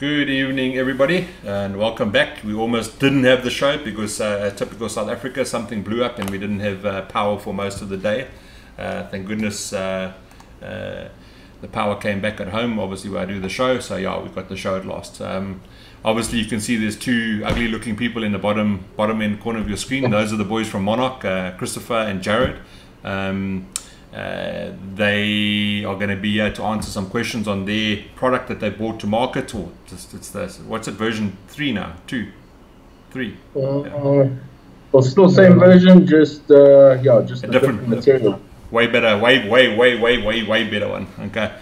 Good evening, everybody, and welcome back. We almost didn't have the show because typical South Africa, something blew up and we didn't have power for most of the day. Thank goodness the power came back at home, obviously, where I do the show. So yeah, we got the show at last. Obviously, you can see there's two ugly-looking people in the bottom end corner of your screen. Those are the boys from Monark, Christopher and Jared. They are going to be here to answer some questions on their product that they brought to market, or just it's this. What's it? Version 3 now? 2, 3. Well, still same version, just just a different material. Way better, way better one. Okay.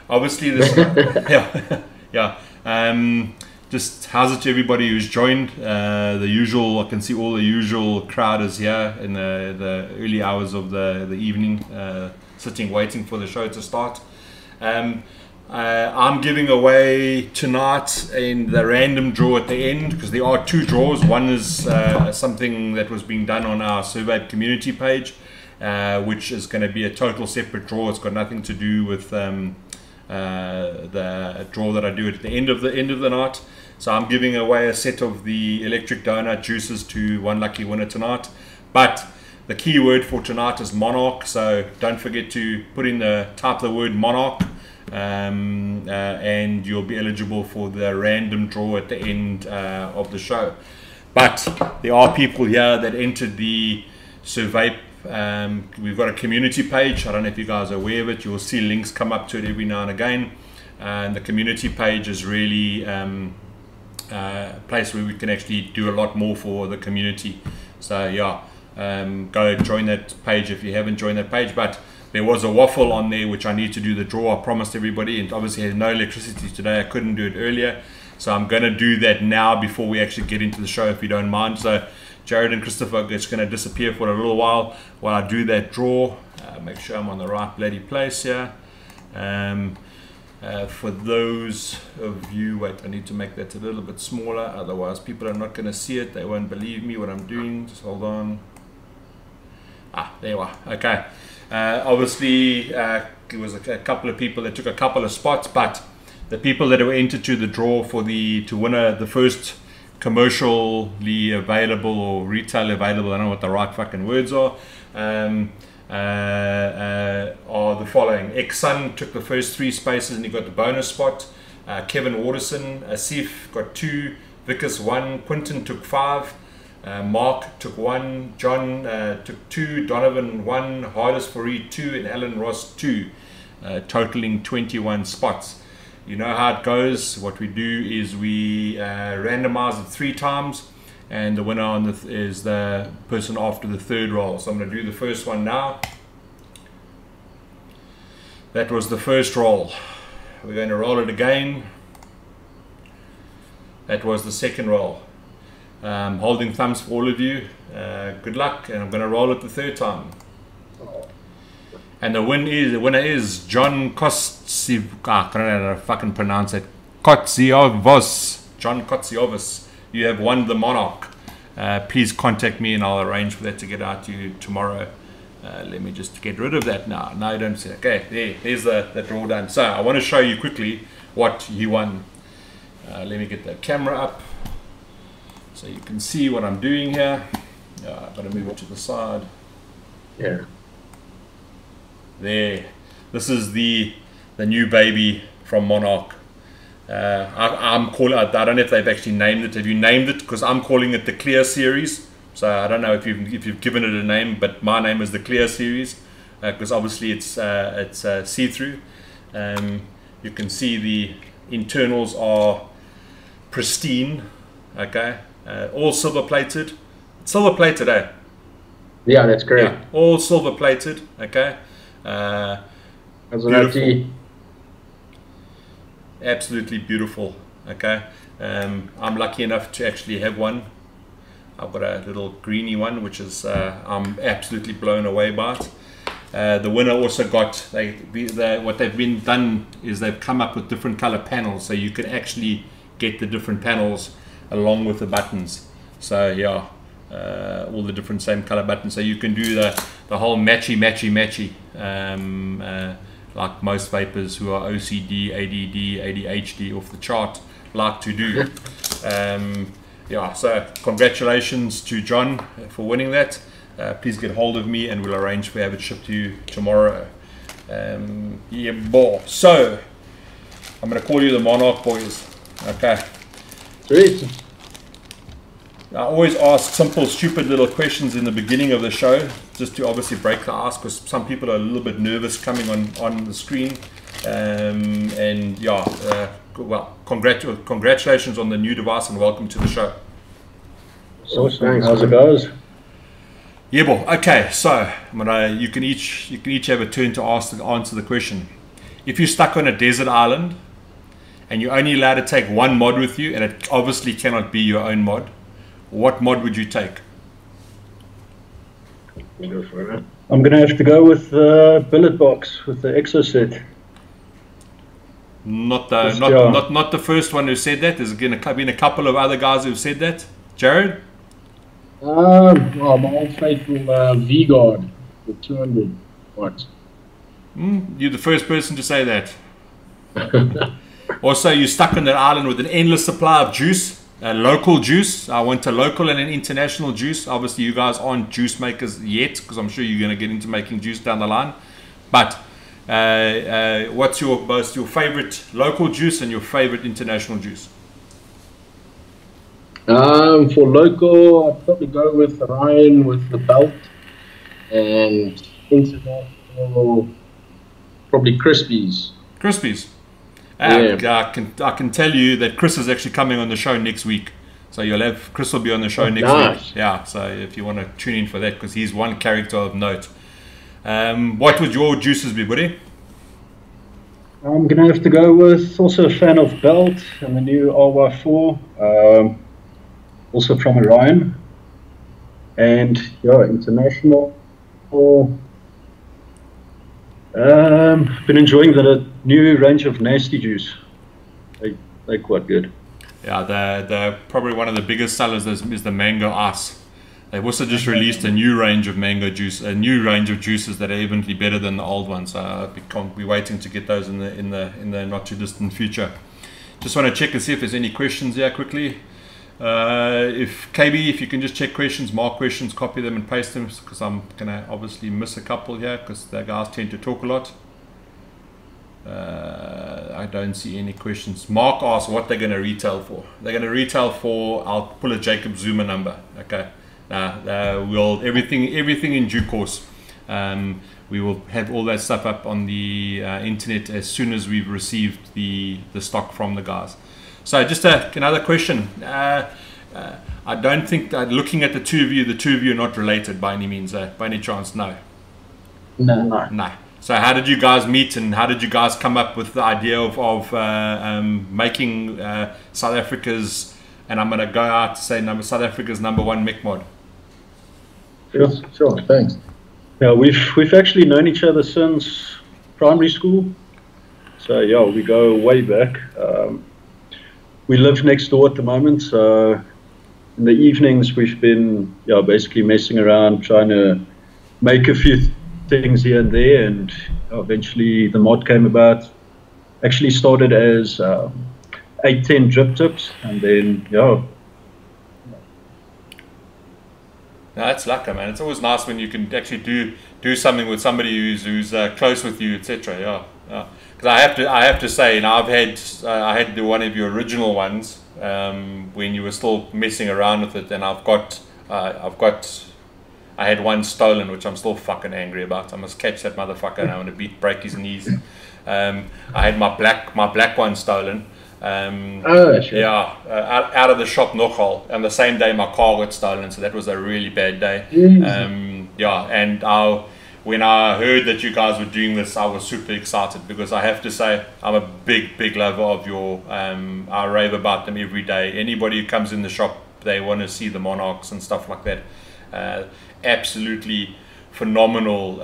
Obviously this. Just how's it to everybody who's joined? The usual, I can see all the usual crowd is here in the early hours of the evening, sitting waiting for the show to start. I'm giving away tonight in the random draw at the end, because there are two draws. One is something that was being done on our survey community page, which is going to be a total separate draw. It's got nothing to do with the draw that I do at the end of the night. So I'm giving away a set of the electric donut juices to one lucky winner tonight. But the key word for tonight is Monarch, so don't forget to type the word Monarch, and you'll be eligible for the random draw at the end of the show. But there are people here that entered the survey. We've got a community page. I don't know if you guys are aware of it. You'll see links come up to it every now and again, and the community page is really a place where we can actually do a lot more for the community. So yeah, go join that page if you haven't joined that page. But there was a waffle on there which I need to do the draw. I promised everybody, and obviously there's no electricity today. I couldn't do it earlier, so I'm going to do that now before we actually get into the show, if you don't mind. So Jared and Christopher are just going to disappear for a little while I do that draw. Make sure I'm on the right bloody place here. For those of you, wait, I need to make that a little bit smaller, otherwise people are not going to see it. They won't believe me what I'm doing. Just hold on. There we are. Okay. Obviously, there was a couple of people that took a couple of spots, but the people that were entered to the draw for the first commercially available or retail available, I don't know what the right fucking words are the following. Ex-Sun took the first 3 spaces and he got the bonus spot. Kevin Waterson, Asif got 2, Vickers 1, Quinton took 5, Mark took 1, John took 2, Donovan 1, Hardest Fareed 2, and Alan Ross 2, totaling 21 spots. You know how it goes. What we do is we randomize it 3 times, and the winner is the person after the 3rd roll. So I'm going to do the first one now. That was the first roll. We're going to roll it again. That was the 2nd roll. Holding thumbs for all of you. Good luck, and I'm going to roll it the 3rd time. And the winner is John Kotsiv. I don't know how to fucking pronounce it. Kotsiovos. John Kotsiovos. You have won the Monarch. Please contact me and I'll arrange for that to get out to you tomorrow. Let me just get rid of that now. Now you don't see it. Okay, there's the draw done. So I want to show you quickly what he won. Let me get the camera up so you can see what I'm doing here. I've got to move it to the side. Yeah. There, this is the new baby from Monarch. I don't know if they've actually named it. Have you named it? Because I'm calling it the Clear Series. So I don't know if you've given it a name, but my name is the Clear Series, because obviously it's see-through. You can see the internals are pristine. Okay, all silver plated. Silver plated, eh? Yeah, that's great. Yeah, all silver plated. Okay. Beautiful. Absolutely beautiful. Okay. I'm lucky enough to actually have one. I've got a little greeny one, which is I'm absolutely blown away by it. The winner also got what they've been done is they've come up with different color panels, so you can actually get the different panels along with the buttons. So yeah, all the different same color buttons, so you can do the whole matchy like most vapors who are OCD, ADD, ADHD off the chart like to do. Yeah, so congratulations to John for winning that. Please get hold of me and we'll arrange for have it shipped to you tomorrow. Yeah, boy. So I'm going to call you the Monarch boys. Okay. Great. I always ask simple, stupid little questions in the beginning of the show, just to obviously break the ice, because some people are a little bit nervous coming on the screen. And yeah, well, congratulations on the new device and welcome to the show. Awesome. How's it goes? Yeah, boy. Okay, so you can each have a turn to answer the question. If you're stuck on a desert island and you're only allowed to take one mod with you, and it obviously cannot be your own mod, what mod would you take? I'm going to have to go with the billet box with the exo set. Not the first one who said that. There's been a couple of other guys who've said that. Jared? Well, my old faithful V-Guard, the 200 watts. You're the first person to say that. Also, you're stuck on that island with an endless supply of juice. Local juice. I want a local and an international juice. Obviously, you guys aren't juice makers yet, because I'm sure you're going to get into making juice down the line. But what's your favorite local juice and your favorite international juice? For local, I'd probably go with Ryan with the belt, and international, probably Crispies. Crispies. Yeah. I can tell you that Chris is actually coming on the show next week. So Chris will be on the show next week. Yeah, so if you want to tune in for that, because he's one character of note. What would your juices be, buddy? I'm going to have to go with also a fan of Belt and the new RY4, also from Orion. And yeah, international. Been enjoying the new range of Nasty Juice. They're quite good. Yeah, they're probably one of the biggest sellers is the Mango Ice. They've also just released a new range of mango juice, a new range of juices that are evenly better than the old ones. I'll be waiting to get those in the not too distant future. Just want to check and see if there's any questions here quickly. If you can just check questions, mark questions, copy them and paste them, because I'm gonna obviously miss a couple here because the guys tend to talk a lot. I don't see any questions. Mark asked what they're going to retail for. They're going to retail for, I'll pull a Jacob Zuma number. Okay. We'll everything in due course. We will have all that stuff up on the internet as soon as we've received the stock from the guys. So just another question. I don't think that looking at the two of you are not related by any means. By any chance? No. No. So how did you guys meet, and how did you guys come up with the idea of making South Africa's, and I'm going to go out to say South Africa's #1 mech mod? Sure, thanks. Yeah, we've actually known each other since primary school. So yeah, we go way back. We live next door at the moment, so in the evenings we've been basically messing around, trying to make a few things here and there, and eventually the mod came about. Actually started as 810 drip tips, and then No, that's lucky, man. It's always nice when you can actually do something with somebody who's close with you, etc. Yeah. Because I have to say, I had one of your original ones when you were still messing around with it, and I had one stolen, which I'm still fucking angry about. I must catch that motherfucker and I want to break his knees. I had my black one stolen. Yeah, out of the shop nogal, and the same day my car got stolen, so that was a really bad day. Yeah, and when I heard that you guys were doing this, I was super excited, because I have to say I'm a big lover of your. I rave about them every day. Anybody who comes in the shop, they want to see the Monarchs and stuff like that. Absolutely phenomenal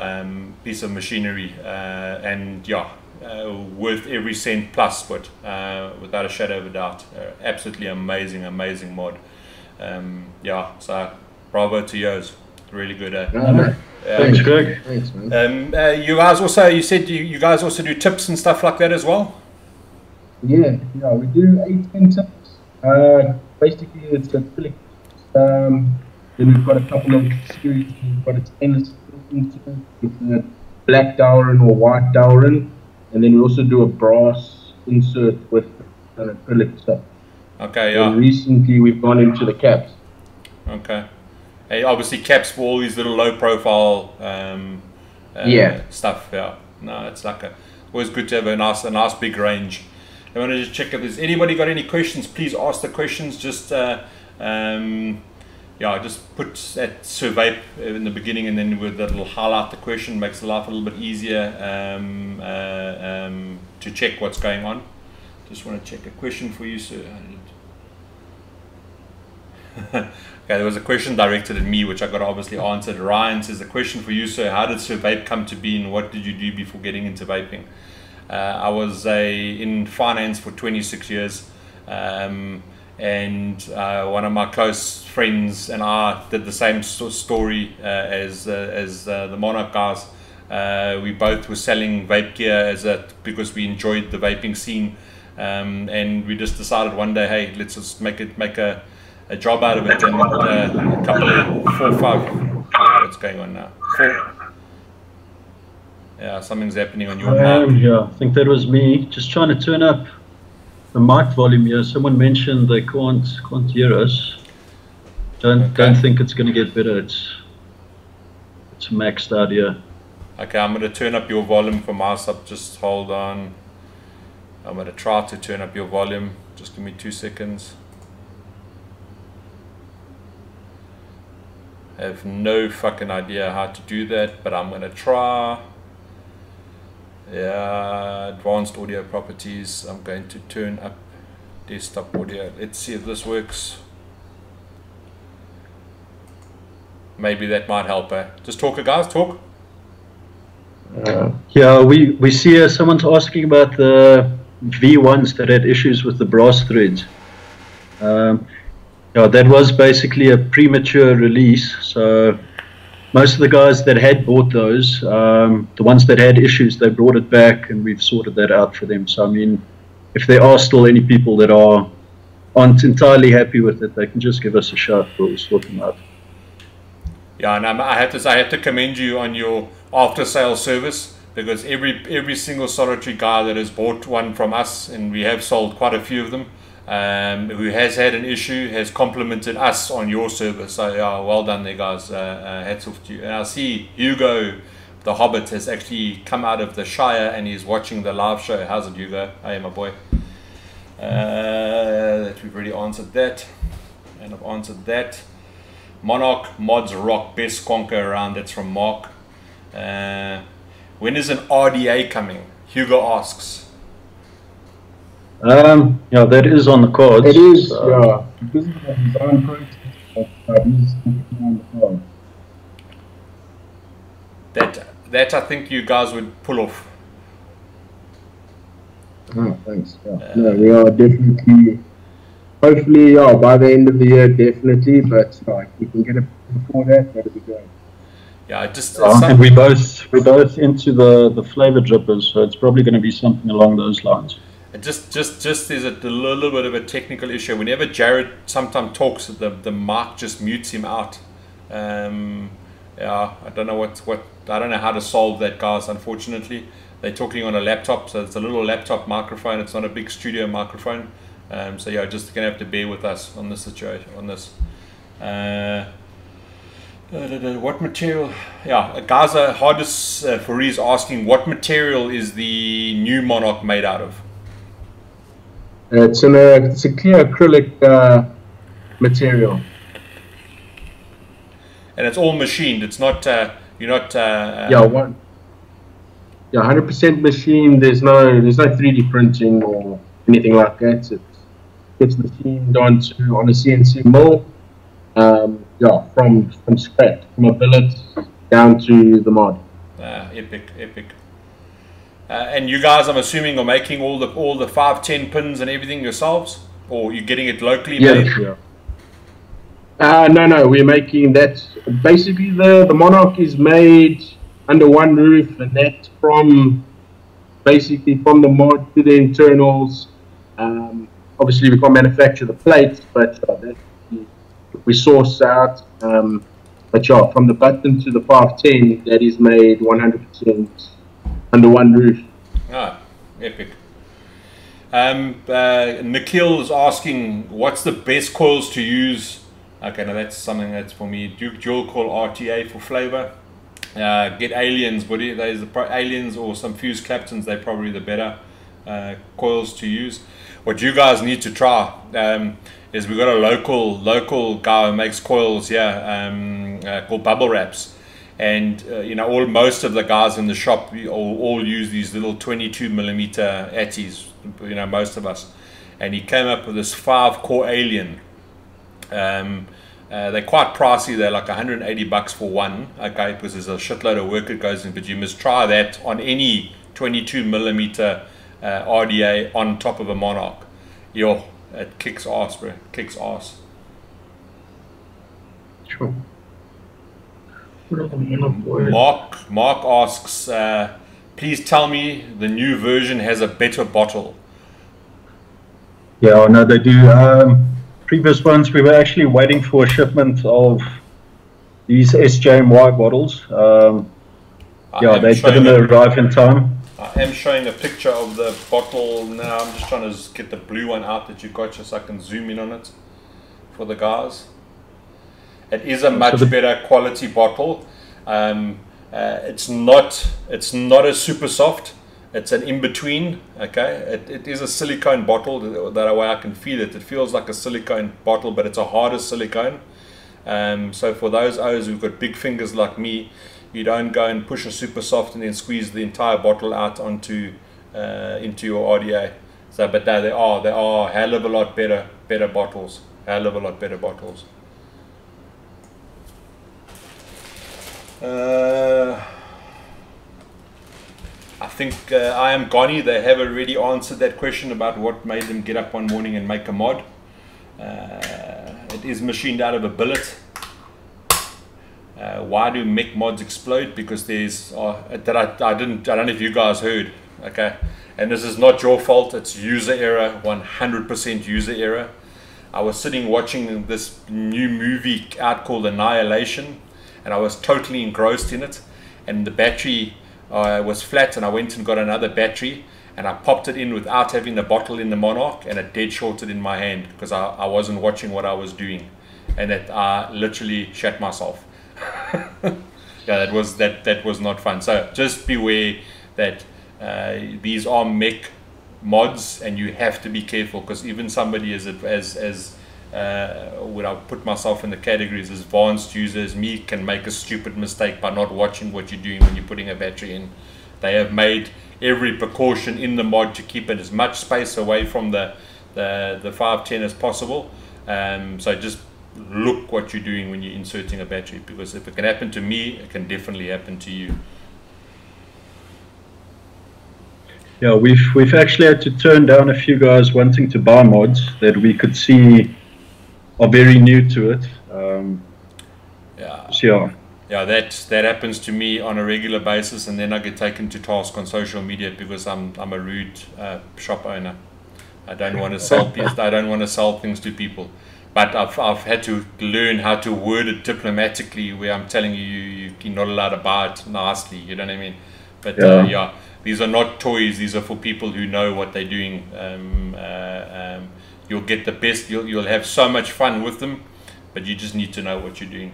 piece of machinery, and yeah, worth every cent plus, but without a shadow of a doubt, absolutely amazing mod. Yeah, so bravo to yours, really good. Thanks, Greg. Thanks, man. You guys also, you said you guys also do tips and stuff like that as well? Yeah, we do 8-10 tips. Basically, it's acrylic. Then we've got a couple of series. We've got a stainless steel with a black dowel or white dowel, and then we also do a brass insert with an acrylic stuff. Okay, yeah. And recently, we've gone into the caps. Okay. Hey, obviously caps for all these little low profile stuff. Yeah. No, it's like always good to have a nice big range. I want to just check if there's anybody got any questions. Please ask the questions. Just just put that survey in the beginning, and then with that little highlight the question, makes the life a little bit easier to check what's going on. Just want to check a question for you, sir. Okay, there was a question directed at me, which I got obviously answered. Ryan says, the question for you, sir, how did Sir Vape come to be, and what did you do before getting into vaping? I was in finance for 26 years, and one of my close friends and I did the same story as the Monark guys. We both were selling vape gear because we enjoyed the vaping scene, and we just decided one day, hey, let's just make a job out of it. And a couple of 4 or 5, what's going on now? 4. Yeah, something's happening on your mic. Yeah, I think that was me. Just trying to turn up the mic volume here. Someone mentioned they can't hear us. Don't think it's going to get better. It's maxed out here. Okay, I'm going to turn up your volume for my sub. Just hold on. I'm going to try to turn up your volume. Just give me 2 seconds. I have no fucking idea how to do that, but I'm going to try. Yeah, advanced audio properties. I'm going to turn up desktop audio. Let's see if this works. Maybe that might help. Just talk, guys, talk. Yeah, we see someone's asking about the V1s that had issues with the brass threads. That was basically a premature release. So most of the guys that had bought those, the ones that had issues, they brought it back, and we've sorted that out for them. So I mean, if there are still any people that aren't entirely happy with it, they can just give us a shout. We'll sort them out. Yeah, and I have to commend you on your after-sales service, because every single solitary guy that has bought one from us, and we have sold quite a few of them, who has had an issue, has complimented us on your service. So yeah, well done there, guys. Hats off to you. And I see Hugo the Hobbit has actually come out of the Shire and he's watching the live show. How's it, Hugo? Hey, my boy. That we've already answered that, and I've answered that. Monark Mods rock, best conker around. That's from Mark. When is an RDA coming? Hugo asks. Yeah, that is on the cards. It is, yeah. Because of the design process, he's on the card. That I think you guys would pull off. Oh, thanks. Yeah. No, we are definitely. Hopefully, yeah, by the end of the year, definitely. But if we can get it before that, that'd be great. Yeah, just. And we're both into the flavor drippers, so it's probably going to be something along those lines. Just there's a little bit of a technical issue. Whenever Jared sometimes talks, the mic just mutes him out. Yeah, I don't know I don't know how to solve that, guys. Unfortunately, they're talking on a laptop, so it's a little laptop microphone. It's not a big studio microphone. So yeah, just gonna have to bear with us on this situation. On this. What material? Yeah, guys, hardest for is asking what material is the new Monarch made out of? It's a clear acrylic material. And it's all machined. It's not. You're not. Yeah, 100% machine. There's no 3D printing or anything like that. It's machined on a CNC mill. Yeah, from scratch, from a billet down to the mod. Epic. And you guys, I'm assuming, are making all the 5, 10 pins and everything yourselves, or you're getting it locally made? Yeah. No, we're making that. Basically, the Monarch is made under one roof, and that's from basically from the mod to the internals. Obviously, we can't manufacture the plates, but we source out. But yeah, from the button to the 510, that is made 100% under one roof. Ah, epic. Nikhil is asking, what's the best coils to use? Okay, now that's something that's for me. Dual coil RTA for flavor. Get aliens, buddy. There's the aliens or some fuse captains. They're probably the better coils to use. What you guys need to try is we've got a local guy who makes coils here called Bubble Wraps. And most of the guys in the shop all use these little 22mm Atties, most of us. And he came up with this 5-core alien. They're quite pricey. They're like $180 for one, okay, because there's a shitload of work that goes in. But you must try that on any 22mm RDA on top of a Monarch. Yo, it kicks ass, bro. It kicks ass. Sure. Mark asks, please tell me the new version has a better bottle. Yeah, no, they do. Previous ones, we were actually waiting for a shipment of these SJMY bottles. Yeah, they didn't arrive in time. I am showing a picture of the bottle now. I'm just trying to get the blue one out that you got, just so I can zoom in on it for the guys. It is a much better quality bottle. It's not a super soft. It's an in-between. Okay, it is a silicone bottle. That way I can feel it. It feels like a silicone bottle, but it's a harder silicone. So for those O's who've got big fingers like me, you don't go and push a super soft and then squeeze the entire bottle out onto into your RDA. So, but no, they are a hell of a lot better bottles. Hell of a lot better bottles. I think I Am Ghani, they have already answered that question about what made them get up one morning and make a mod. It is machined out of a billet. Why do mech mods explode? Because there's I don't know if you guys heard, okay, and this is not your fault, it's user error, 100% user error. I was sitting watching this new movie out called Annihilation, and I was totally engrossed in it, and the battery was flat, and I went and got another battery and I popped it in without having the bottle in the Monarch, and it dead shorted in my hand because I wasn't watching what I was doing, and I literally shat myself. Yeah, that was not fun. So just beware that these are mech mods, and you have to be careful, because even somebody as would I put myself in the categories as advanced users, me, can make a stupid mistake by not watching what you're doing when you're putting a battery in. They have made every precaution in the mod to keep it as much space away from the 510 as possible. So just look what you're doing when you're inserting a battery, because if it can happen to me, it can definitely happen to you. Yeah, we've actually had to turn down a few guys wanting to buy mods that we could see are very new to it. Yeah, that happens to me on a regular basis, and then I get taken to task on social media because I'm a rude shop owner. I don't want to sell I don't want to sell things to people, but I've had to learn how to word it diplomatically, where I'm telling you're not allowed to buy it nicely. You know what I mean? But yeah, these are not toys. These are for people who know what they're doing. You'll get the best. You'll have so much fun with them, but you just need to know what you're doing.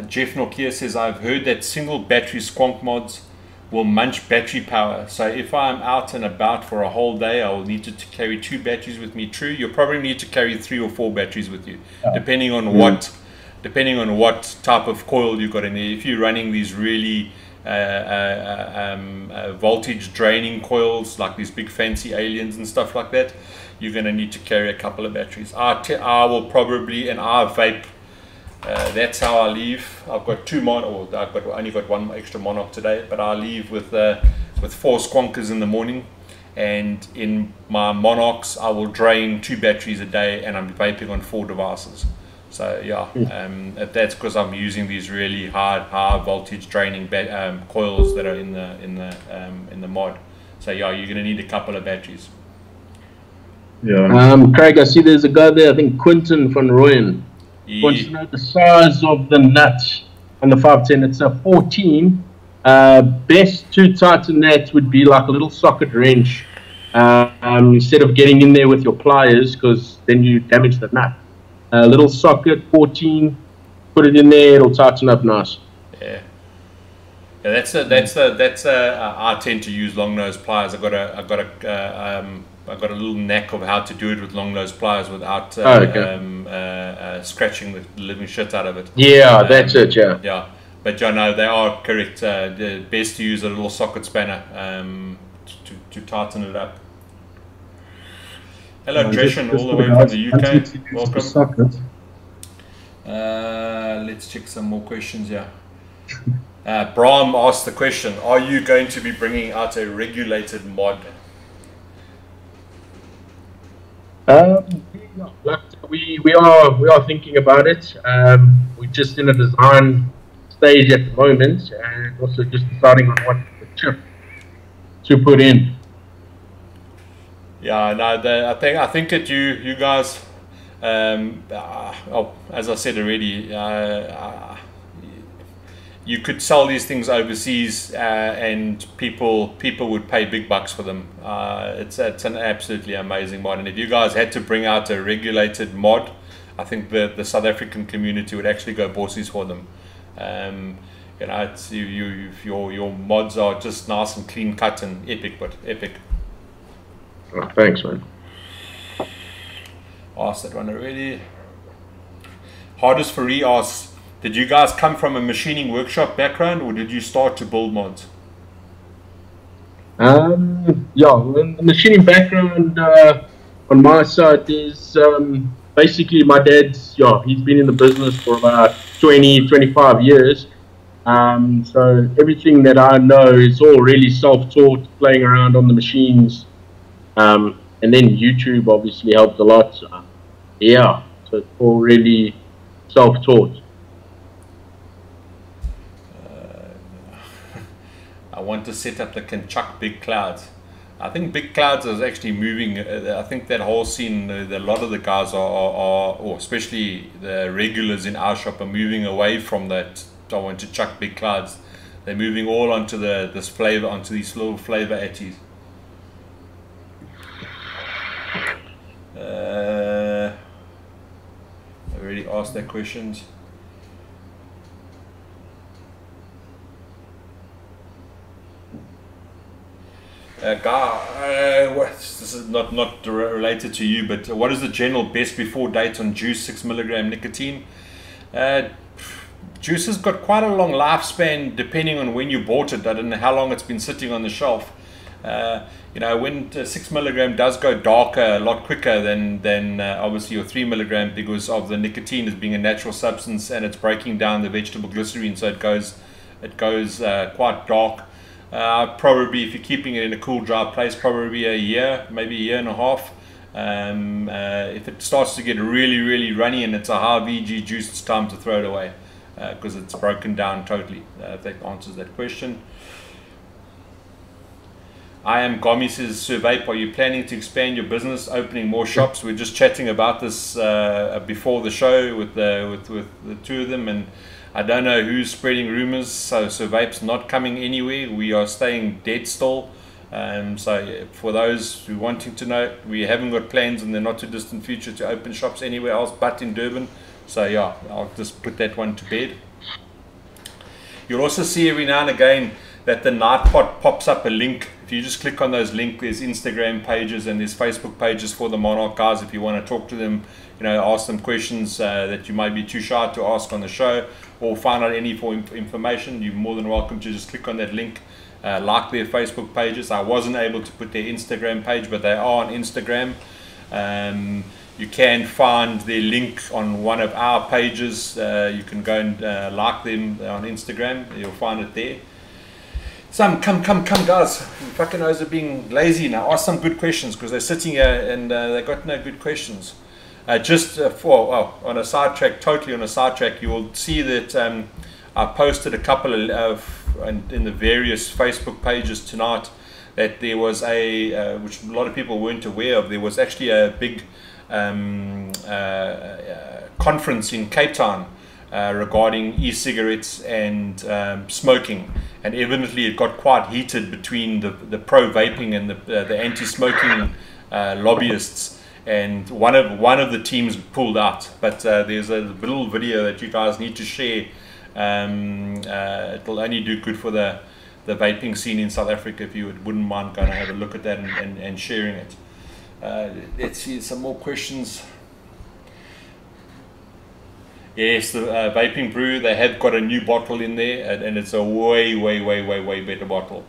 Jeff Nokia says, I've heard that single battery squonk mods will munch battery power. So if I'm out and about for a whole day, I will need to carry 2 batteries with me. True, you'll probably need to carry 3 or 4 batteries with you, depending on what type of coil you've got in there. If you're running these really voltage draining coils, like these big fancy aliens and stuff like that, you're going to need to carry a couple of batteries. I will probably, and I vape, that's how I leave. I've got 2 only got 1 extra Monarch today, but I leave with 4 squonkers in the morning, and in my Monarchs I will drain 2 batteries a day, and I'm vaping on 4 devices. So yeah, that's because I'm using these really high voltage draining coils that are in the mod. So yeah, you're going to need a couple of batteries. Yeah. Craig, I see there's a guy there, I think Quinton van Rooyen. Wants to know the size of the nut on the 510. It's a 14. Best to tighten that would be like a little socket wrench, instead of getting in there with your pliers, because then you damage the nut. A little socket, 14, put it in there, it'll tighten up nice. Yeah. Yeah, I tend to use long nose pliers. I've got a little knack of how to do it with long nose pliers without scratching the living shit out of it. Yeah, that's it. Yeah. Yeah, but no, they are correct. Best to use a little socket spanner to tighten it up. Hello, Dreshen, all the way from the UK. Welcome. Let's check some more questions here. Brahm asked the question: are you going to be bringing out a regulated mod? We are thinking about it. We're just in a design stage at the moment, and also just deciding on what chip to put in. Yeah, no, I think that you guys, as I said already, you could sell these things overseas, and people would pay big bucks for them. It's an absolutely amazing mod, and if you guys had to bring out a regulated mod, I think the South African community would actually go bosses for them. You know, it's your mods are just nice and clean cut and epic, but epic. Oh, thanks, man. Asked that one already. Hardest for asks, did you guys come from a machining workshop background, or did you start to build mods? Yeah, the machining background on my side is basically my dad's. Yeah, he's been in the business for about 25 years. So everything that I know is all really self-taught, playing around on the machines. And then YouTube obviously helped a lot. Yeah, so it's all really self-taught. I want to set up the can chuck big clouds. I think big clouds is actually moving. I think that whole scene, a lot of the guys are, or especially the regulars in our shop, are moving away from that. I want to chuck big clouds. They're moving all onto this flavor, onto these little flavor atties. I already asked that questions. This is not related to you, but what is the general best before date on juice 6 mg nicotine? Juice has got quite a long lifespan depending on when you bought it. I don't know how long it's been sitting on the shelf. You know, when 6 mg does go darker a lot quicker than obviously your 3 mg, because of the nicotine as being a natural substance and it's breaking down the vegetable glycerine, so it goes quite dark. Probably, if you're keeping it in a cool, dry place, probably a year, maybe a year and a half. If it starts to get really runny and it's a high VG juice, it's time to throw it away, because it's broken down totally. If that answers that question. I am Gomi says, Sir Vape, are you planning to expand your business, opening more shops? We're just chatting about this before the show with the two of them, and I don't know who's spreading rumors. So Vape's not coming anywhere. We are staying dead still. So for those who wanting to know, we haven't got plans in the not too distant future to open shops anywhere else but in Durban. So yeah, I'll just put that one to bed. You'll also see every now and again that the Nightpot pops up a link. If you just click on those links, there's Instagram pages and there's Facebook pages for the Monarch guys. If you want to talk to them, you know, ask them questions that you might be too shy to ask on the show, or find out any information, you're more than welcome to just click on that link. Like their Facebook pages. I wasn't able to put their Instagram page, but they are on Instagram. You can find their link on one of our pages. You can go and like them on Instagram. You'll find it there. Come, guys. You fucking knows are being lazy now. Ask some good questions because they're sitting here and they got no good questions. On a sidetrack, totally on a sidetrack, you will see that I posted a couple of in the various Facebook pages tonight that there was which a lot of people weren't aware of. There was actually a big conference in Cape Town regarding e-cigarettes and smoking, and evidently it got quite heated between the pro-vaping and the anti-smoking lobbyists, and one of the teams pulled out. But there's a little video that you guys need to share. It will only do good for the vaping scene in South Africa if you wouldn't mind going to have a look at that and sharing it. Let's see some more questions. Yes, the Vaping Brew, they have got a new bottle in there, and it's a way better bottle.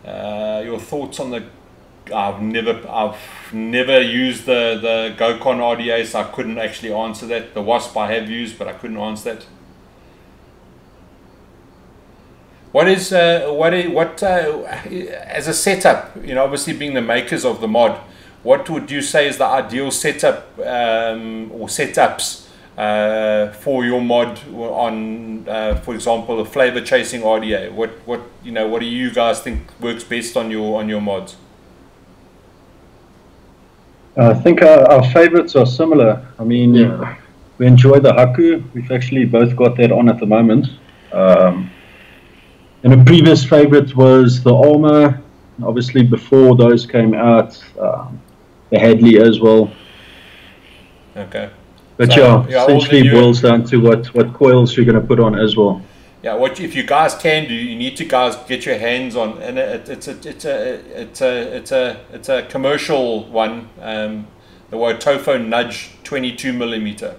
Your thoughts on the... I've never used the GoCon RDA, so I couldn't actually answer that. The Wasp I have used, but I couldn't answer that. What as a setup, you know, obviously being the makers of the mod, what would you say is the ideal setup or setups for your mod on, for example, a flavor chasing RDA? What do you guys think works best on your mods? I think our favorites are similar. I mean, we enjoy the Haku. We've actually both got that on at the moment. And a previous favorite was the Alma. Obviously, before those came out, the Hadley as well. Okay. But so, essentially boils down to what coils you're going to put on as well. Yeah, what if you guys can do, you need to guys get your hands on, and it's a commercial one, the Wotofo Nudge 22mm.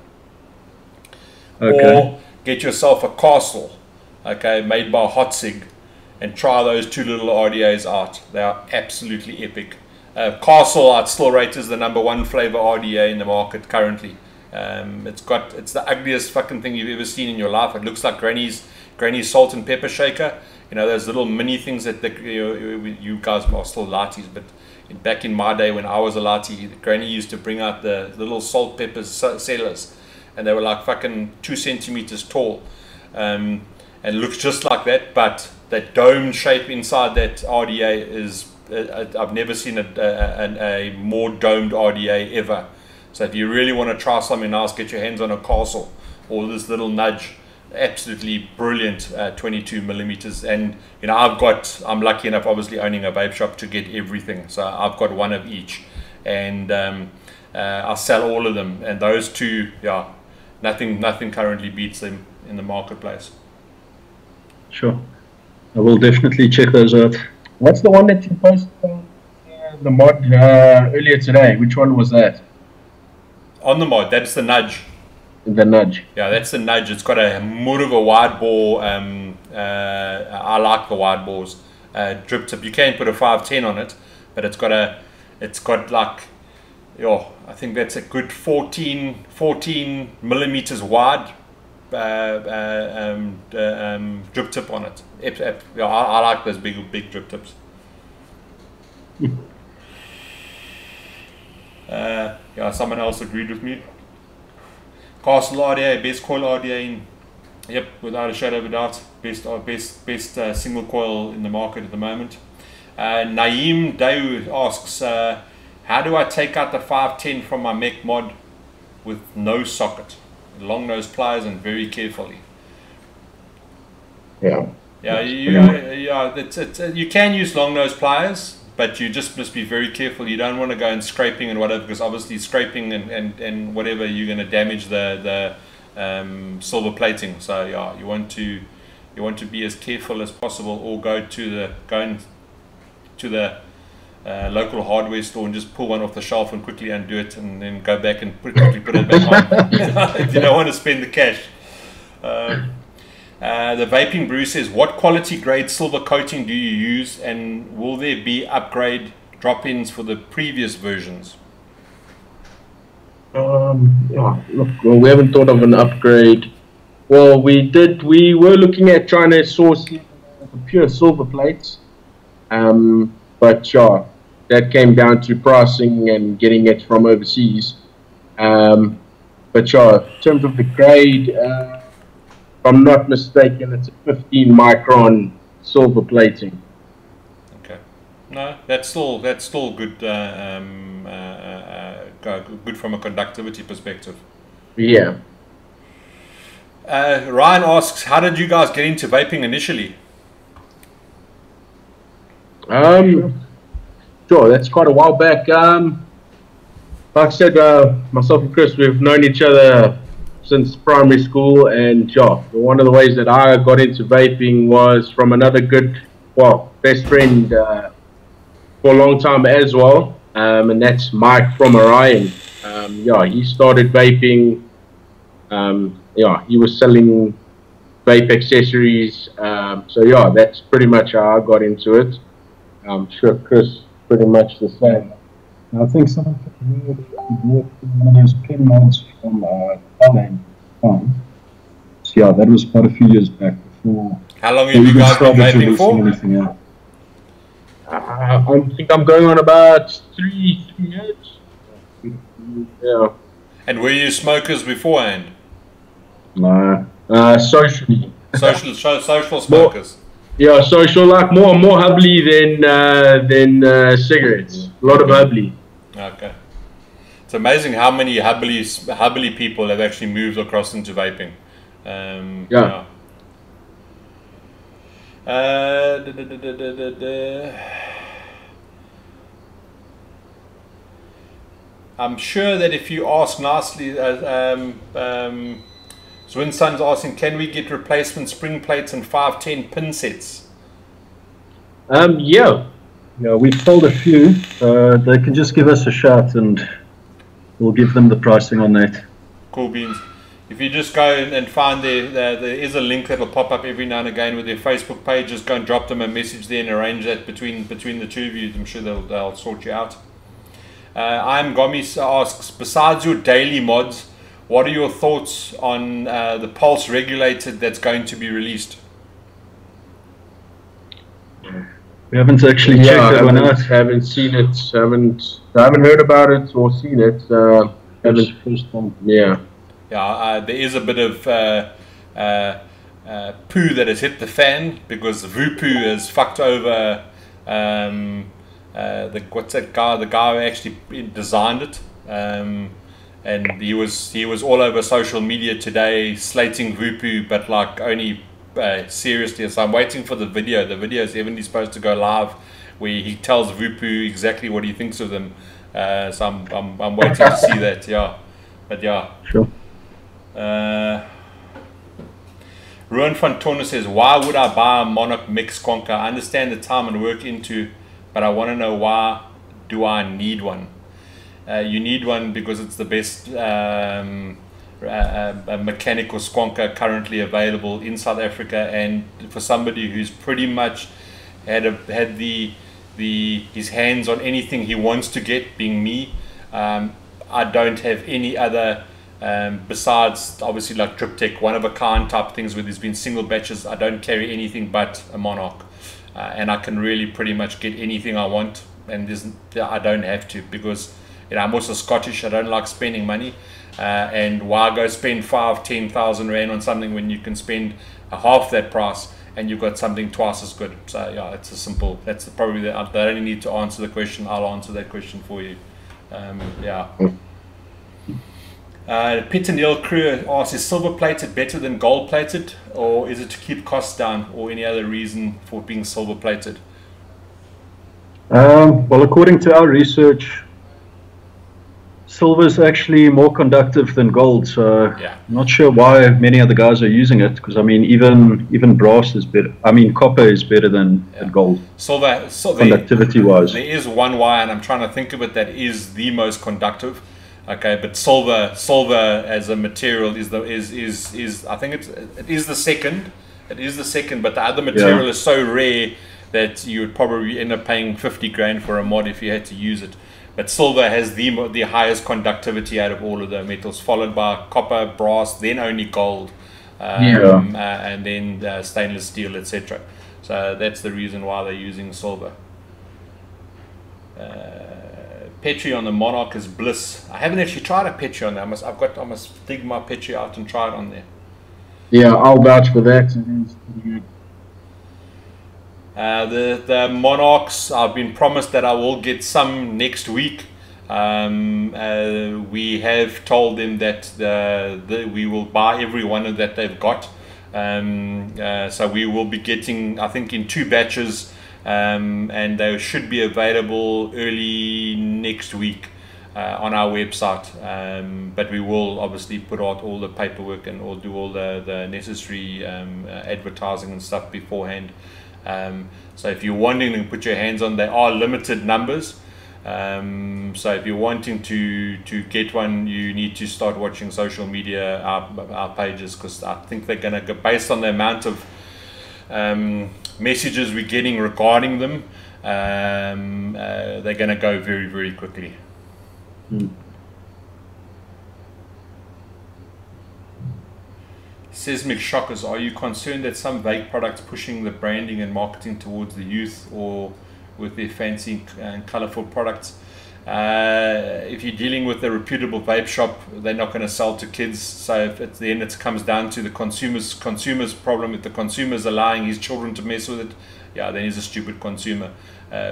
Okay. Or get yourself a Castle, okay, made by Hotzig, and try those two little RDAs out. They are absolutely epic. Castle I'd still rate as the #1 flavor RDA in the market currently. It's the ugliest fucking thing you've ever seen in your life. It looks like Granny's salt and pepper shaker. You know, those little mini things that you guys are still lighties, but back in my day when I was a lighty, Granny used to bring out the little salt pepper sellers, and they were like fucking 2 centimeters tall, and looks just like that. But that dome shape inside that RDA is I've never seen a more domed RDA ever. So if you really want to try something else, get your hands on a Castle or this little Nudge. Absolutely brilliant 22mm. And you know, I'm lucky enough, obviously owning a vape shop, to get everything. So I've got one of each, and I'll sell all of them. And those two, yeah, nothing currently beats them in the marketplace. Sure, I will definitely check those out. What's the one that you posted on the mod earlier today? Which one was that? On the mod, that's the Nudge. The Nudge. Yeah, that's the Nudge. It's got a more of a wide bore. I like the wide bores. Drip tip. You can put a 510 on it, but it's got like, I think that's a good 14 millimeters wide drip tip on it. I like those big drip tips. Someone else agreed with me. Castle RDA, best coil RDA yep, without a shadow of a doubt. Best single coil in the market at the moment. Naeem Daewoo asks, how do I take out the 510 from my mech mod with no socket? Long nose pliers and very carefully. Yeah. You can use long nose pliers, but you just must be very careful. You don't want to go and scraping and whatever, because obviously scraping and whatever, you're going to damage the silver plating. So yeah, you want to be as careful as possible, or go to the local hardware store and just pull one off the shelf and quickly undo it, and then go back and quickly put it back on. If you don't want to spend the cash. The Vaping Brew says, what quality grade silver coating do you use, and will there be upgrade drop-ins for the previous versions? Look, well, we haven't thought of an upgrade Well, we were looking at trying to source the pure silver plates, but yeah, that came down to pricing and getting it from overseas. But yeah, in terms of the grade, if I'm not mistaken, it's a 15 micron silver plating. Okay. No, that's still good. Good from a conductivity perspective. Yeah. Ryan asks, how did you guys get into vaping initially? Sure, that's quite a while back. Like I said, myself and Chris, we've known each other since primary school, and yeah, one of the ways that I got into vaping was from another best friend for a long time as well, and that's Mike from Orion. Yeah, he started vaping. Yeah, he was selling vape accessories. So yeah, that's pretty much how I got into it. I'm sure Chris pretty much the same. I think someone bought one of those pen mods from Thailand. So yeah, that was quite a few years back before. How long have you guys been vaping for? Anything else. I think I'm going on about 3 years. Yeah. And were you smokers beforehand? No. Socially. Social smokers. Yeah, social, like more hubbly than cigarettes. A lot of hubbly. Okay. It's amazing how many hubbly people have actually moved across into vaping. Yeah. I'm sure that if you ask nicely, Swinsun's asking, can we get replacement spring plates and 510 pin sets? Yeah. Yeah, we've told a few. They can just give us a shout and we'll give them the pricing on that. Cool beans. If you just go and find there is a link that will pop up every now and again with their Facebook page. Just go and drop them a message there and arrange that between the two of you. I'm sure they'll sort you out. I'm Gomis asks, besides your daily mods, what are your thoughts on the pulse regulated that's going to be released? We haven't actually checked that one out. Haven't seen it. I haven't heard about it or seen it. First one. Yeah. Yeah, there is a bit of poo that has hit the fan because Vupu has fucked over what's that guy? The guy who actually designed it. And he was all over social media today slating Vupu, but like only seriously. So I'm waiting for the video. The video is evidently supposed to go live, where he tells Vupu exactly what he thinks of them. So I'm waiting to see that. Yeah, but yeah. Sure. Ruan Fontona says, why would I buy a Monarch Mix Conker? I understand the time and work into, but I want to know, why do I need one? You need one because it's the best mechanical squonker currently available in South Africa, and for somebody who's pretty much had his hands on anything he wants to get, being me. I don't have any other besides obviously like Triptych, one of a kind type things where there's been single batches. I don't carry anything but a Monarch, and I can really pretty much get anything I want, and I don't have to, because I'm also Scottish. I don't like spending money, and why go spend 5,000-10,000 rand on something when you can spend half that price and you've got something twice as good. So yeah, it's a simple. That's probably they only need to answer the question. I'll answer that question for you. Yeah. Peter Neil Crew asks, is silver plated better than gold plated, or is it to keep costs down, or any other reason for being silver plated? Well, according to our research, silver is actually more conductive than gold, so yeah. I'm not sure why many other guys are using it, because I mean even brass is better. I mean copper is better than gold. Silver, conductivity wise. There is one wire, and I'm trying to think of it, that is the most conductive. Okay, but silver as a material is I think it is the second. It is the second, but the other material is so rare that you would probably end up paying 50 grand for a mod if you had to use it. But silver has the highest conductivity out of all of the metals, followed by copper, brass, then only gold. and then stainless steel, etc. So that's the reason why they're using silver. Petri on the Monark is bliss. I haven't actually tried a Petri on there. I must dig my Petri out and try it on there. Yeah, I'll vouch for that. It is pretty good. The Monarchs, I've been promised that I will get some next week. We have told them that we will buy every one that they've got. So we will be getting, I think, in 2 batches, and they should be available early next week on our website. But we will obviously put out all the paperwork and do all the necessary advertising and stuff beforehand. So if you're wanting to put your hands on, they are limited numbers. So if you're wanting to get one, you need to start watching social media, our pages, because I think they're going to go, based on the amount of messages we're getting regarding them, they're going to go very, very quickly. Seismic Shockers, are you concerned that some vape products pushing the branding and marketing towards the youth, or with their fancy and colorful products? If you're dealing with a reputable vape shop, they're not going to sell to kids. So if at the end it comes down to the consumer's problem. If the consumer's allowing his children to mess with it, yeah, then he's a stupid consumer.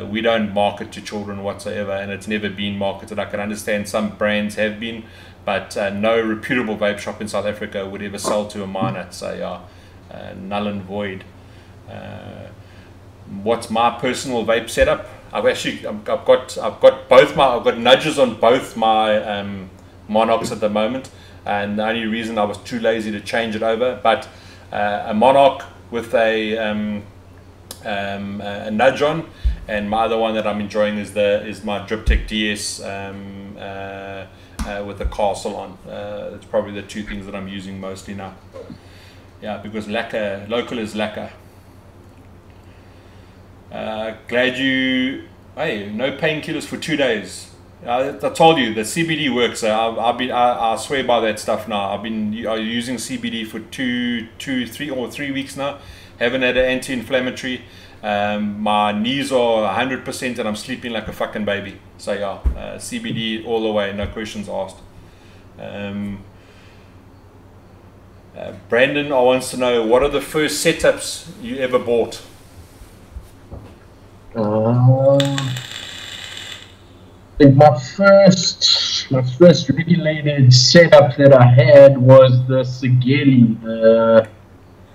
We don't market to children whatsoever, and it's never been marketed. I can understand some brands have been, but no reputable vape shop in South Africa would ever sell to a minor. So yeah, null and void. What's my personal vape setup? I've got nudges on both my Monarchs at the moment, and the only reason I was too lazy to change it over. But a Monarch with a nudge on, and my other one that I'm enjoying is my Driptech DS with a castle on. That's probably the 2 things that I'm using mostly now. Yeah, because local is lacquer. Glad you. Hey, no painkillers for 2 days. I told you the CBD works. I swear by that stuff now. I've been using CBD for 3 weeks now. Haven't had an anti-inflammatory. My knees are 100%, and I'm sleeping like a fucking baby. So yeah, CBD all the way, no questions asked. Brandon wants to know, what are the first setups you ever bought? I think my first regulated setup that I had was the Sigeli.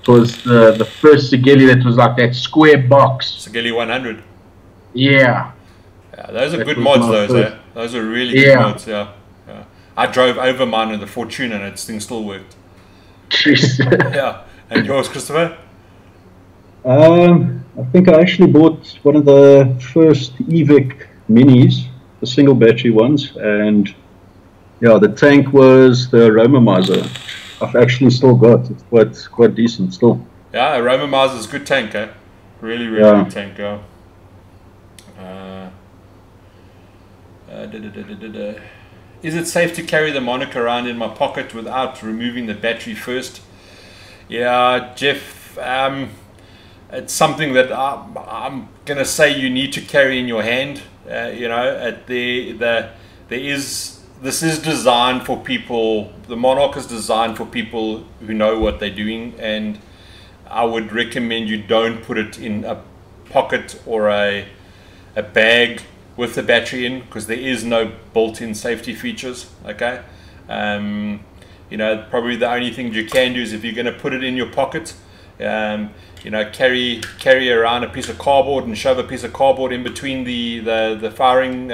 It was the first Sigeli that was like that square box. Sigeli 100. Yeah. Yeah, those are good mods, those. Those are really good mods. Yeah. I drove over mine in the Fortuna, and its thing still worked. Yeah. And yours, Christopher? I think I actually bought one of the first EVIC minis, the single battery ones, and yeah, the tank was the Aroma Miser. I've actually still got it. It's quite decent still. Yeah, Aroma Miser is a good tank, eh? Really good tank, yeah. Is it safe to carry the Monarch around in my pocket without removing the battery first? Yeah, Jeff, it's something that I'm gonna say you need to carry in your hand. You know, this is designed for people. The Monarch is designed for people who know what they're doing, and I would recommend you don't put it in a pocket or a bag with the battery in, because there is no built-in safety features. Okay, you know, probably the only thing you can do is, if you're going to put it in your pocket, you know, carry around a piece of cardboard and shove a piece of cardboard in between the firing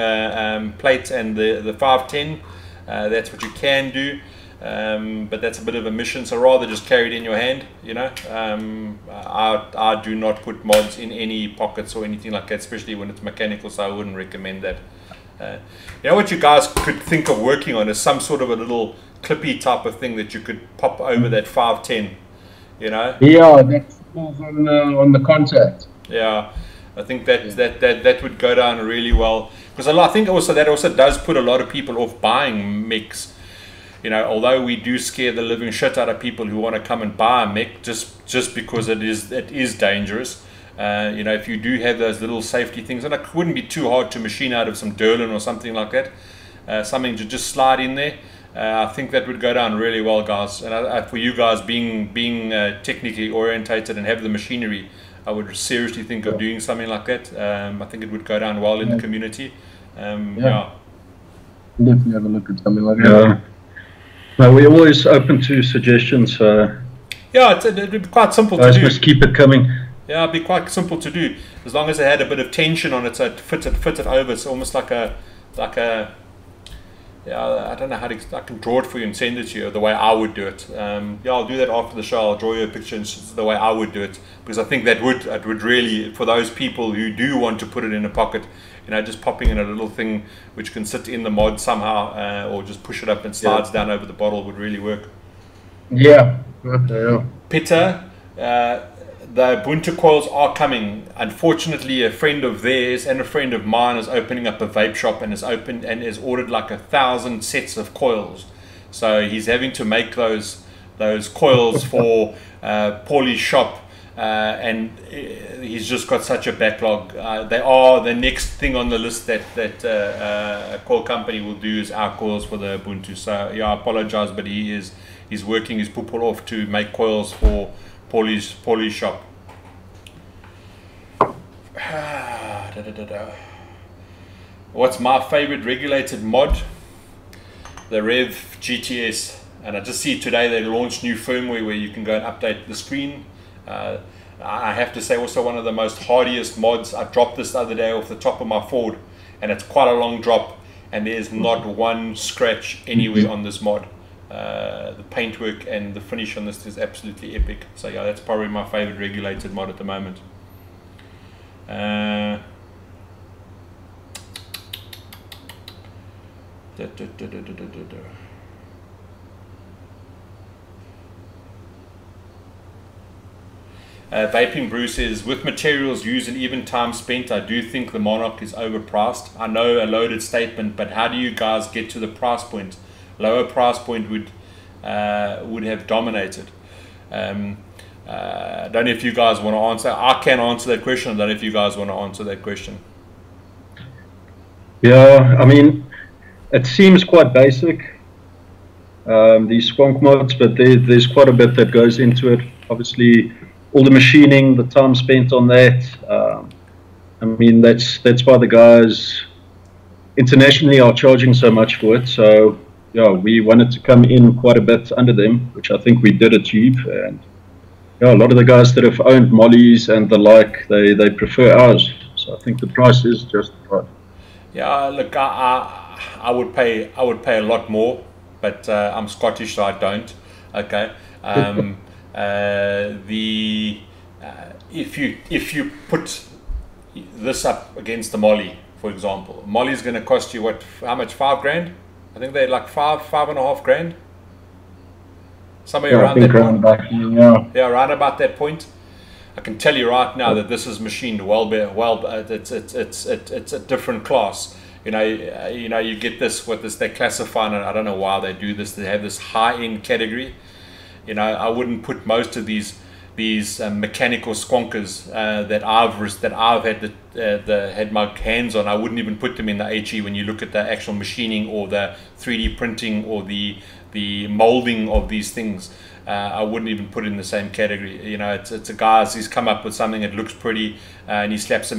plate and the 510. That's what you can do, but that's a bit of a mission, so rather just carry it in your hand. You know, I do not put mods in any pockets or anything like that, especially when it's mechanical, so I wouldn't recommend that. You know what you guys could think of working on is some sort of a little clippy type of thing that you could pop over that 510. You know? Yeah, that falls on the contact. Yeah, I think that would go down really well, because I think also that does put a lot of people off buying mix. you know, although we do scare the living shit out of people who want to come and buy a mech just because it is dangerous. You know, if you do have those little safety things, and it wouldn't be too hard to machine out of some Derlin or something like that, something to just slide in there. I think that would go down really well, guys. And for you guys being technically orientated and have the machinery, I would seriously think of doing something like that. I think it would go down well in the community. Yeah. Definitely have a look at something like that. No, we're always open to suggestions. Yeah, it'd be quite simple to guys do. must keep it coming. Yeah, it'd be quite simple to do as long as it had a bit of tension on it, so it fit it over. It's almost like a yeah. I don't know how to. I can draw it for you and send it to you the way I would do it. Yeah, I'll do that after the show. I'll draw you a picture and the way I would do it, because I think that would really, for those people who do want to put it in a pocket, you know, just popping in a little thing which can sit in the mod somehow, or just push it up and slides down over the bottle would really work. Yeah. Peter, the Ubuntu coils are coming. Unfortunately, a friend of theirs and a friend of mine is opening up a vape shop and has ordered like 1,000 sets of coils. So he's having to make those coils for Paulie's shop, and he's just got such a backlog. They are the next thing on the list that a coil company will do is our coils for the Ubuntu. So yeah, I apologize, but he's working his poo off to make coils for Paulie's shop. What's my favorite regulated mod? The Rev GTS. And I just see today they launched new firmware where you can go and update the screen. I have to say also one of the most hardiest mods. I dropped this the other day off the top of my Ford, and it's quite a long drop, and there's not one scratch anywhere on this mod. The paintwork and the finish on this is absolutely epic. So yeah, that's probably my favorite regulated mod at the moment. Vaping Brew says, with materials used and even time spent, I do think the Monarch is overpriced. I know a loaded statement, but how do you guys get to the price point? Lower price point would have dominated. I don't know if you guys want to answer. I can answer that question. I don't know if you guys want to answer that question. Yeah, I mean, it seems quite basic, these Squonk mods, but there's quite a bit that goes into it. Obviously, all the machining, the time spent on that. I mean, that's why the guys internationally are charging so much for it. So yeah, we wanted to come in quite a bit under them, which I think we did achieve. And yeah, a lot of the guys that have owned Mollies and the like, they prefer ours. So I think the price is justified. Yeah, look, I would pay a lot more, but I'm Scottish, so I don't. Okay. If you put this up against the Molly, for example, Molly's going to cost you what? How much? $5,000? I think they're like $5.5 grand. Somewhere around that point. Yeah, around about that point. I can tell you right now that this is machined it's a different class. You know, you get this with this. They classify, and I don't know why they do this. They have this high-end category. You know, I wouldn't put most of these mechanical squonkers that I've had my hands on. I wouldn't even put them in the HE. When you look at the actual machining or the 3D printing or the molding of these things, I wouldn't even put it in the same category. You know, it's a guy's. He's come up with something that looks pretty, and he slaps a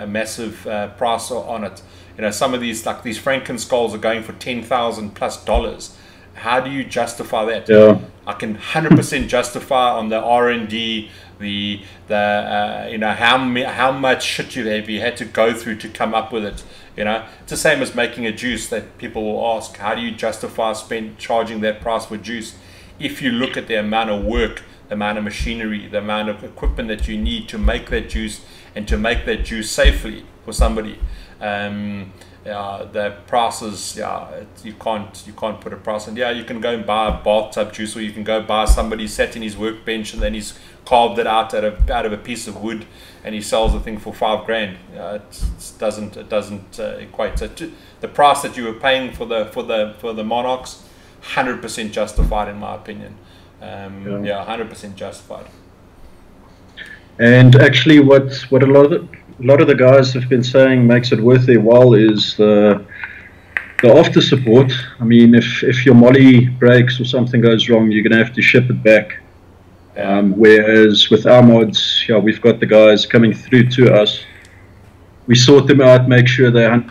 massive price on it. You know, some of these, like these Franken skulls, are going for $10,000+. How do you justify that? Yeah. I can 100% justify on the R&D, you know, how much shit you had to go through to come up with it. You know, it's the same as making a juice that people will ask, how do you justify charging that price for juice? If you look at the amount of work, the amount of machinery, the amount of equipment that you need to make that juice and to make that juice safely for somebody. The prices, you can't put a price on. Yeah, you can go and buy a bathtub juice, or you can go buy somebody sat in his workbench and then he's carved it out of a piece of wood and he sells the thing for $5,000. It doesn't equate. So the price that you were paying for the Monarchs, 100% justified in my opinion. Yeah, 100% justified. And actually, what a lot of the guys have been saying makes it worth their while is the after support. I mean, if your molly breaks or something goes wrong, you're gonna have to ship it back. Whereas with our mods, yeah, we've got the guys coming through to us. We sort them out, make sure they're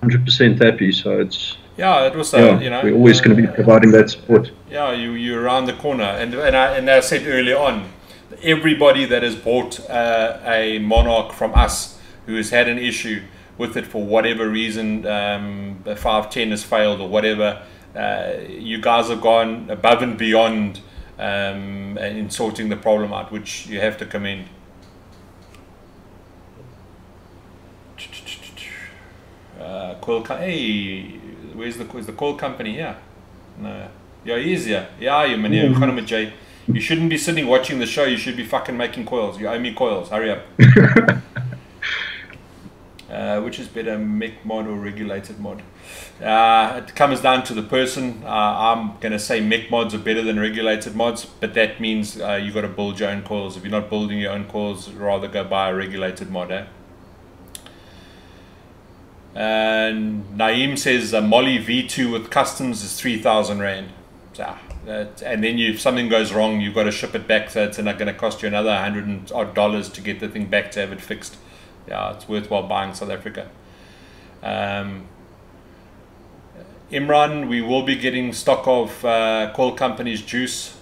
100% happy. So it's it was you know, we're always going to be providing that support. Yeah, you're around the corner, and I said earlier on, everybody that has bought a Monark from us who has had an issue with it for whatever reason, the 510 has failed or whatever, you guys have gone above and beyond in sorting the problem out, which you have to commend. Hey, where's the coil company here? No. Yeah, he is here. Yeah, you man. You shouldn't be sitting watching the show. You should be fucking making coils. You owe me coils. Hurry up. Which is better, mech mod or regulated mod? It comes down to the person. I'm going to say mech mods are better than regulated mods, but that means you got to build your own coils. If you're not building your own coils, rather go buy a regulated mod. And Naeem says a Molly V2 with customs is 3,000 Rand. So, and then if something goes wrong, you've got to ship it back, so it's not going to cost you another $100 and odd to get the thing back to have it fixed. Yeah, it's worthwhile buying South Africa. Imran, we will be getting stock of coil company's juice.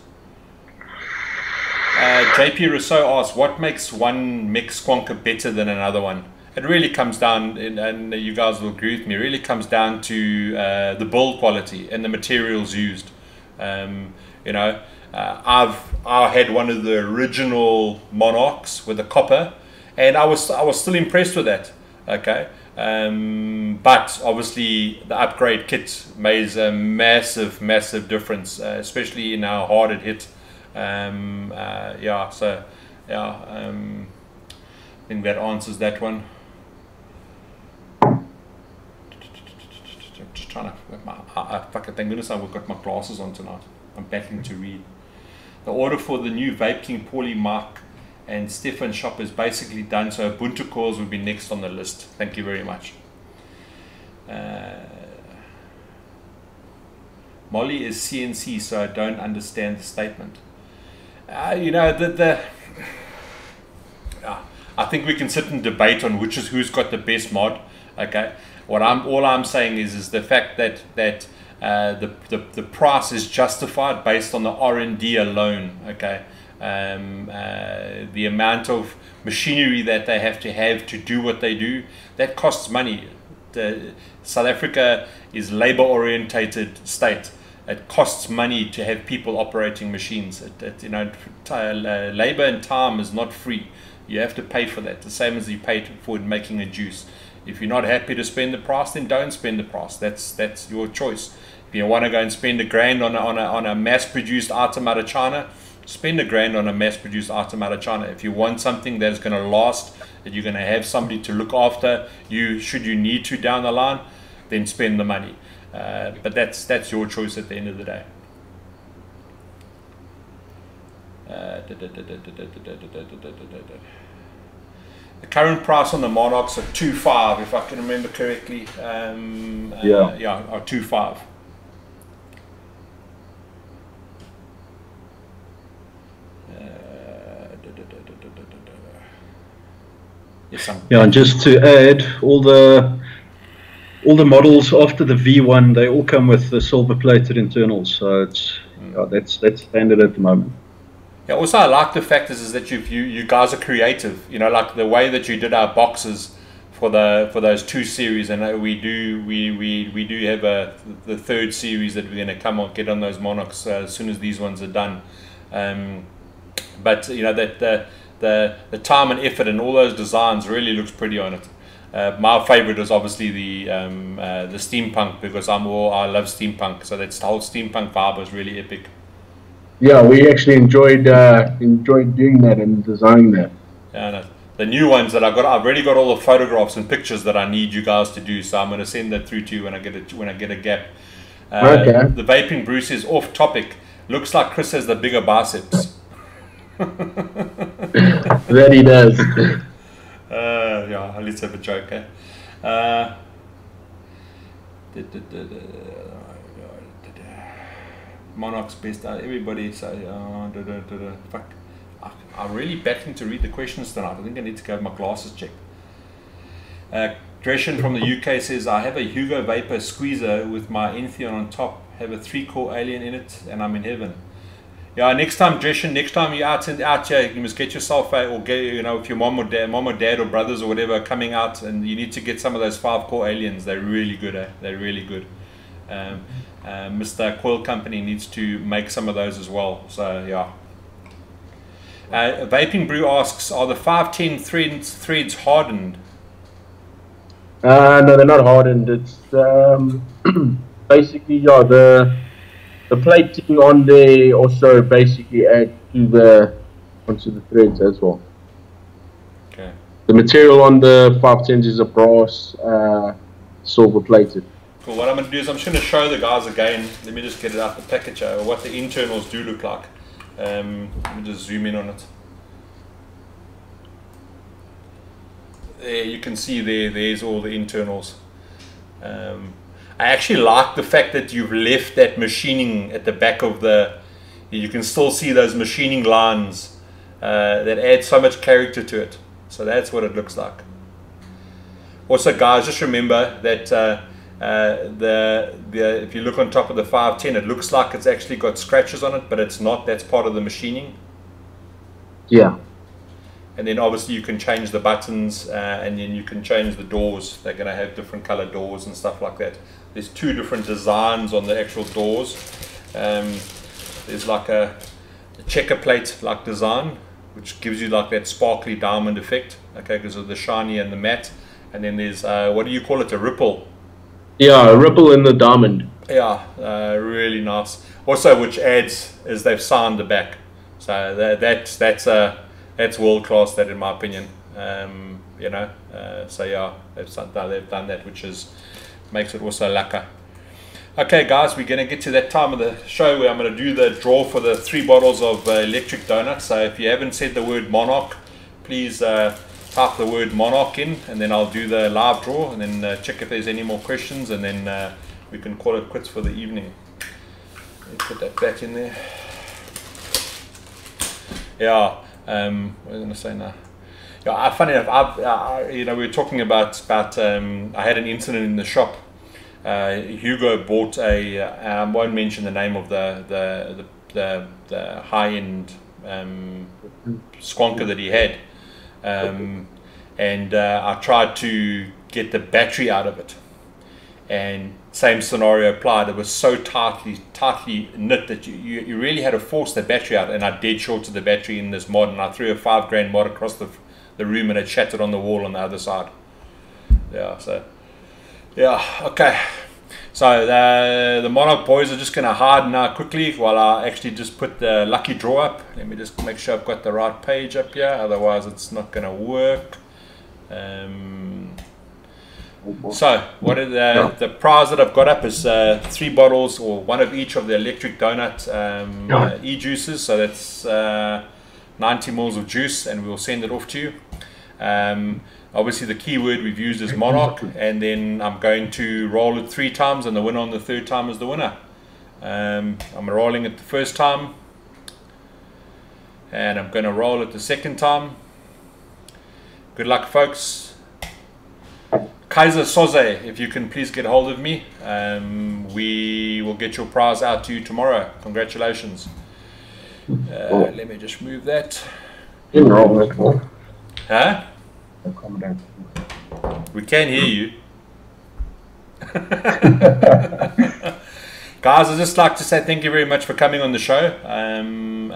JP Rousseau asks, what makes one mech squonker better than another one? It really comes down, and you guys will agree with me, it really comes down to the build quality and the materials used. You know, I had one of the original Monarchs with the copper, and I was still impressed with that. Okay, but obviously the upgrade kit makes a massive difference, especially in how hard it hit. Yeah, so yeah, I think that answers that one. Just trying to fucking thank goodness I've got my glasses on tonight. I'm battling to read. The order for the new Vape King, Paulie, Mark and Stefan shop is basically done, so Ubuntu coils will be next on the list. Thank you very much. Molly is CNC, so I don't understand the statement. You know, I think we can sit and debate on who's got the best mod. Okay, all I'm saying is the fact that the price is justified based on the R&D alone. Okay, the amount of machinery that they have to do what they do, that costs money. South Africa is labor orientated state. It costs money to have people operating machines. You know, labor and time is not free. You have to pay for that, the same as you pay for making a juice. If you're not happy to spend the price, then don't spend the price. That's your choice. If you want to go and spend $1,000 on a mass-produced item out of China, spend $1,000 on a mass-produced item out of China. If you want something that is going to last, that you're going to have somebody to look after you should you need to down the line, then spend the money. But that's your choice at the end of the day. The current price on the Monarchs are 2.5, if I can remember correctly. Yeah, or 2.5. Yeah, and just to add, all the models after the V1, they all come with the silver-plated internals, so it's that's standard at the moment. Yeah. Also, I like the fact is that you guys are creative. You know, like the way that you did our boxes for those 2 series, and we do have the 3rd series that we're going to get on those Monarchs as soon as these ones are done. But you know that the time and effort and all those designs really looks pretty on it. My favorite is obviously the steampunk, because I love steampunk, so that's the whole steampunk vibe was really epic. Yeah, we actually enjoyed doing that and designing that. Yeah, no. The new ones that I've already got all the photographs and pictures that I need you guys to do, so I'm going to send that through to you when I get a gap. Okay. The vaping Bruce is off topic. Looks like Chris has the bigger biceps. That he does. Yeah, let's have a joke. Eh? Monarch's best. Everybody say, fuck. I'm really battling to read the questions tonight. I think I need to go have my glasses checked. Dreshen from the UK says, I have a Hugo Vapor squeezer with my Entheon on top, have a 3-core alien in it, and I'm in heaven. Yeah, next time, Dreshen, next time you're out here, you must get yourself or get, if your mom or dad or brothers or whatever are coming out, and you need to get some of those 5-core aliens. They're really good, eh? They're really good. Mr. Coil Company needs to make some of those as well. So yeah. Vaping Brew asks, are the 510 threads hardened? No, they're not hardened. It's basically, yeah, the plating on there also basically adds to onto the threads as well. Okay. The material on the 510s is a brass, silver plated. Cool. What I'm going to do is I'm just going to show the guys again. Let me just get it out the package, what the internals do look like. Let me just zoom in on it. There you can see there's all the internals. I actually like the fact that you've left that machining at the back of you can still see those machining lines that add so much character to it. So that's what it looks like. Also guys, just remember that if you look on top of the 510, it looks like it's actually got scratches on it, but it's not. That's part of the machining. Yeah. And then obviously you can change the buttons, and then you can change the doors. They're going to have different color doors and stuff like that. There's 2 different designs on the actual doors. There's like a checker plate like design, which gives you like that sparkly diamond effect, okay, because of the shiny and the matte. And then there's what do you call it, a ripple? Yeah, a ripple in the diamond. Yeah, really nice. Also, which adds is they've signed the back, so that's world class. That in my opinion, so yeah, they've done that, which makes it also lacquer. Okay, guys, we're gonna get to that time of the show where I'm gonna do the draw for the 3 bottles of electric donut. So if you haven't said the word Monarch, please type the word Monarch in, and then I'll do the live draw, and then check if there's any more questions, and then we can call it quits for the evening. Let me put that back in there. Yeah, what was I going to say now? Yeah, funny enough, we were talking about I had an incident in the shop. Hugo bought I won't mention the name of the high-end squonker that he had. And I tried to get the battery out of it, and same scenario applied. It was so tightly knit that you really had to force the battery out, and I dead shorted the battery in this mod, and I threw a $5,000 mod across the room, and it shattered on the wall on the other side. Yeah, so yeah, okay. So the Monarch boys are just going to hide now quickly while I actually just put the lucky draw up. Let me just make sure I've got the right page up here, otherwise it's not going to work. So what are the prize that I've got up is 3 bottles, or 1 of each of the electric donut e-juices. So that's 90 mils of juice, and we'll send it off to you. Obviously the keyword we've used is Monarch, and then I'm going to roll it 3 times, and the winner on the 3rd time is the winner. I'm rolling it the 1st time, and I'm going to roll it the 2nd time. Good luck, folks. Kaiser Soze, if you can please get hold of me, we will get your prize out to you tomorrow. Congratulations. Let me just move that. Huh? We can hear you. Guys, I'd just like to say thank you very much for coming on the show, and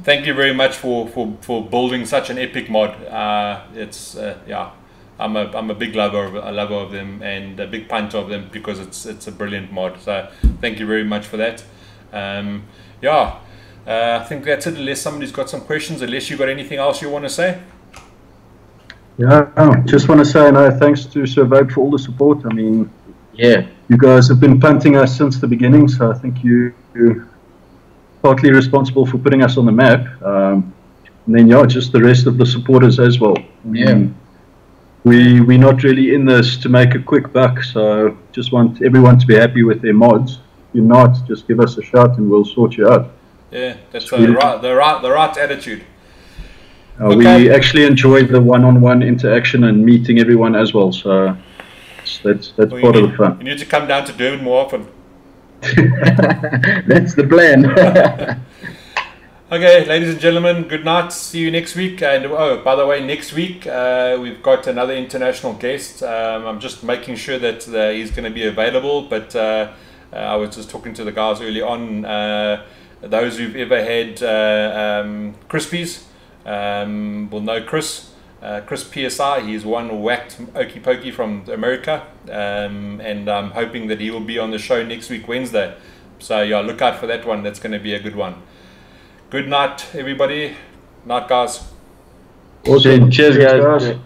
thank you very much for building such an epic mod. Yeah, I'm a big lover of them, and a big punter of them, because it's a brilliant mod. So thank you very much for that. Yeah, I think that's it, unless somebody's got some questions. Unless you've got anything else you want to say. Yeah, just want to say no thanks to Survive for all the support. I mean, yeah, you guys have been punting us since the beginning, so I think you're partly responsible for putting us on the map. And then, yeah, just the rest of the supporters as well. Yeah. We're not really in this to make a quick buck, so just want everyone to be happy with their mods. If you're not, just give us a shout and we'll sort you out. Yeah, that's the right attitude. Okay. We actually enjoy the one-on-one interaction and meeting everyone as well, so that's part of the fun. You need to come down to Durban more often. That's the plan. Okay, ladies and gentlemen, good night. See you next week. And oh, by the way, next week we've got another international guest. I'm just making sure that he's going to be available. But I was just talking to the guys early on. Those who've ever had Crispies will know Chris. Chris PSI. He's one whacked Okie Pokey from America, and I'm hoping that he will be on the show next week, Wednesday. So yeah, look out for that one. That's going to be a good one. Good night, everybody. Night, guys. Awesome. Cheers, guys.